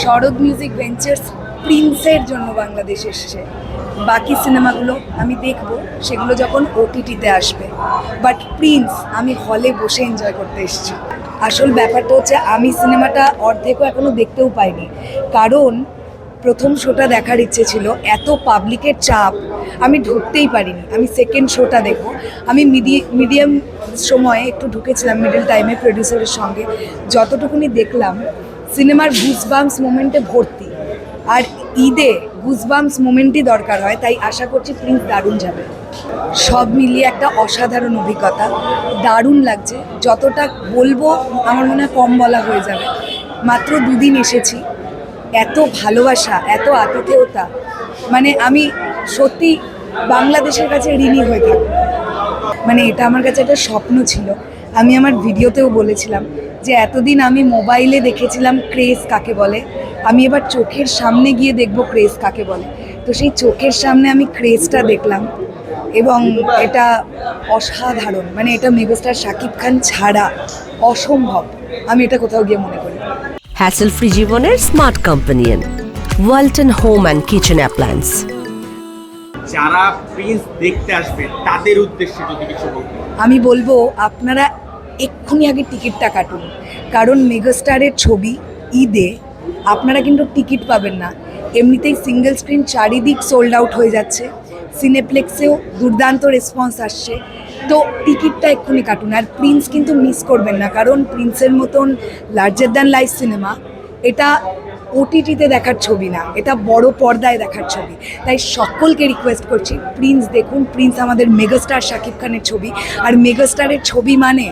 শরৎ music ventures প্রিন্সের জন্য বাংলাদেশ এসছে। বাকি সিনেমাগুলো আমি দেখব, সেগুলো যখন ওটিটিতে আসবে। বাট প্রিন্স আমি হলে বসে এনজয় করতে এসেছি। আসল ব্যাপারটা হচ্ছে আমি সিনেমাটা অর্ধেকও এখনও দেখতেও পাইনি, কারণ প্রথম শোটা দেখার ইচ্ছে ছিল। এত পাবলিকের চাপ, আমি ঢুকতেই পারিনি। আমি সেকেন্ড শোটা দেখব। আমি মিডিয়াম সময়ে একটু ঢুকেছিলাম, মিডল টাইমে প্রডিউসারের সঙ্গে। যতটুকুনি দেখলাম সিনেমার গুজবাম্পস মোমেন্টে ভর্তি, আর ঈদে গুজবাম্পস মোমেন্টই দরকার হয়, তাই আশা করছি প্রিন্স দারুণ যাবে। সব মিলিয়ে একটা অসাধারণ অভিজ্ঞতা, দারুণ লাগছে। যতটা বলবো আমার মনে হয় কম বলা হয়ে যাবে। মাত্র 2 দিন এসেছি, এত ভালোবাসা, এত আতিথেয়তা, মানে আমি সত্যি বাংলাদেশের কাছে ঋণী হয়ে থাকবো। মানে এটা আমার কাছে একটা স্বপ্ন ছিল। আমি আমার ভিডিওতেও বলেছিলাম যে এতদিন আমি মোবাইলে দেখেছিলাম ক্রেজ কাকে বলে, আমি এবার চোখের সামনে গিয়ে দেখব ক্রেজ কাকে বলে। তো সেই চোখের সামনে আমি ক্রেজটা দেখলাম, এবং এটা অসাধারণ। মানে এটা মেগাস্টার শাকিব খান ছাড়া অসম্ভব, আমি এটা কোথাও গিয়ে মনে করি। হ্যাসেল ফ্রি জীবনের smart companion Walton home and kitchen appliance. যারা প্রিন্স দেখতে আসবে তাদের উদ্দেশ্যে যদি কিছু বলতে। আমি বলবো আপনারা এক্ষুনি আগে টিকিটটা কাটুন, কারণ মেগাস্টারের ছবি ঈদে আপনারা কিন্তু টিকিট পাবেন না। এমনিতেই সিঙ্গেল স্ক্রিন চারিদিক সোল্ড আউট হয়ে যাচ্ছে, সিনেপ্লেক্সেও দুর্দান্ত রেসপন্স আসছে। তো টিকিটটা এক্ষুনি কাটুন, আর প্রিন্স কিন্তু মিস করবেন না, কারণ প্রিন্সের মতন লার্জার দ্যান লাইফ সিনেমা এটা ওটিটিতে দেখার ছবি না, এটা বড় পর্দায় দেখার ছবি। তাই সকলকে রিকোয়েস্ট করছি, প্রিন্স দেখুন। প্রিন্স আমাদের মেগাস্টার শাকিব খানের ছবি, আর মেগাস্টারের ছবি মানে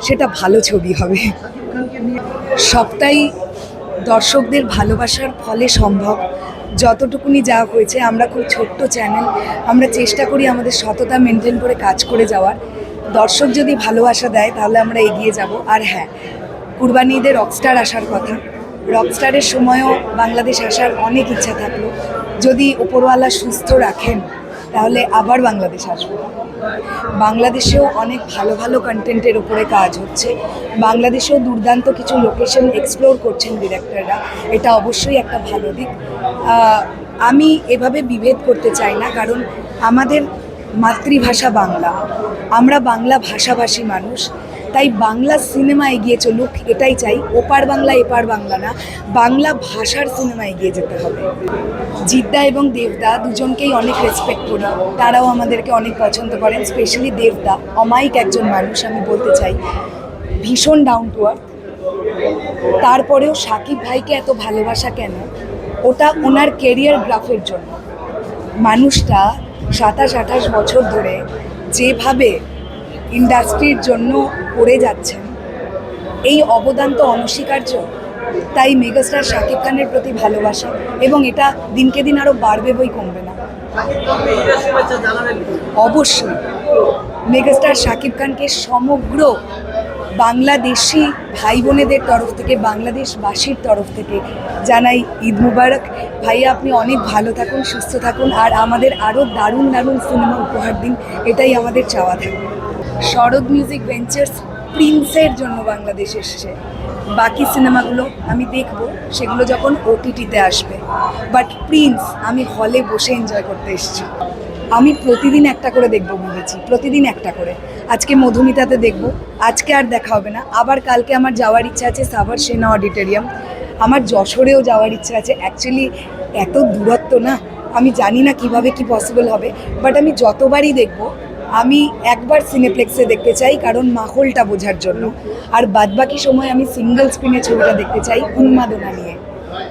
সেটা ভালো ছবি হবে। সবটাই দর্শকদের ভালোবাসার ফলে সম্ভব। যতটুকুনি যা হয়েছে, আমরা খুব ছোট্ট চ্যানেল, আমরা চেষ্টা করি আমাদের সততা মেনটেন করে কাজ করে যাওয়ার। দর্শক যদি ভালোবাসা দেয় তাহলে আমরা এগিয়ে যাব। আর হ্যাঁ, কুরবানি ঈদে রকস্টার আসার কথা। রকস্টারের সময়ও বাংলাদেশ আসার অনেক ইচ্ছা থাকলো। যদি ওপরওয়ালা সুস্থ রাখেন তাহলে আবার বাংলাদেশ আসবো। বাংলাদেশেও অনেক ভালো ভালো কন্টেন্টের উপরে কাজ হচ্ছে। বাংলাদেশেও দুর্দান্ত কিছু লোকেশন এক্সপ্লোর করছেন ডিরেক্টররা, এটা অবশ্যই একটা ভালো দিক। আমি এভাবে বিভেদ করতে চাই না, কারণ আমাদের মাতৃভাষা বাংলা, আমরা বাংলা ভাষাভাষী মানুষ, তাই বাংলা সিনেমা এগিয়ে চলুক এটাই চাই। ওপার বাংলা এপার বাংলা না, বাংলা ভাষার সিনেমা এগিয়ে যেতে হবে। জিদ্দা এবং দেবদা দুজনকেই অনেক রেসপেক্ট করি, তারাও আমাদেরকে অনেক পছন্দ করেন। স্পেশালি দেবদা অমায়িক একজন মানুষ, আমি বলতে চাই, ভীষণ ডাউন টু আর্থ। তারপরেও শাকিব ভাইকে এত ভালোবাসা কেন? ওটা ওনার কেরিয়ার গ্রাফের জন্য। মানুষটা 27-28 বছর ধরে যেভাবে ইন্ডাস্ট্রির জন্য করে যাচ্ছেন, এই অবদান তো অনস্বীকার্য। তাই মেগাস্টার শাকিব খানের প্রতি ভালোবাসা, এবং এটা দিনকে দিন আরও বাড়বে, বই কমবে না। অবশ্যই মেগাস্টার শাকিব খানকে সমগ্র বাংলাদেশি ভাই বোনেদের তরফ থেকে, বাংলাদেশবাসীর তরফ থেকে জানাই ঈদ মুবারক। ভাইয়া আপনি অনেক ভালো থাকুন, সুস্থ থাকুন, আর আমাদের আরও দারুণ দারুণ সিনেমা উপহার দিন, এটাই আমাদের চাওয়া থাকবে। শরৎ মিউজিক ভেঞ্চার্স প্রিন্সের জন্য বাংলাদেশ এসছে। বাকি সিনেমাগুলো আমি দেখব, সেগুলো যখন ওটিটিতে আসবে। বাট প্রিন্স আমি হলে বসে এনজয় করতে এসেছি। আমি প্রতিদিন একটা করে দেখব ভেবেছি, প্রতিদিন একটা করে। আজকে মধুমিতাতে দেখব, আজকে আর দেখা হবে না। আবার কালকে আমার যাওয়ার ইচ্ছা আছে সাভার সেনা অডিটোরিয়াম, আমার যশোরেও যাওয়ার ইচ্ছা আছে। অ্যাকচুয়ালি এত দূরত্ব না, আমি জানি না কিভাবে কি পসিবল হবে, বাট আমি যতবারই দেখব আমি একবার সিনেপ্লেক্সে দেখতে চাই, কারণ মাহলটা বোঝার জন্য। আর বাদবাকি সময় আমি সিঙ্গেল স্ক্রিনে ছবিটা দেখতে চাই উন্মাদনা নিয়ে।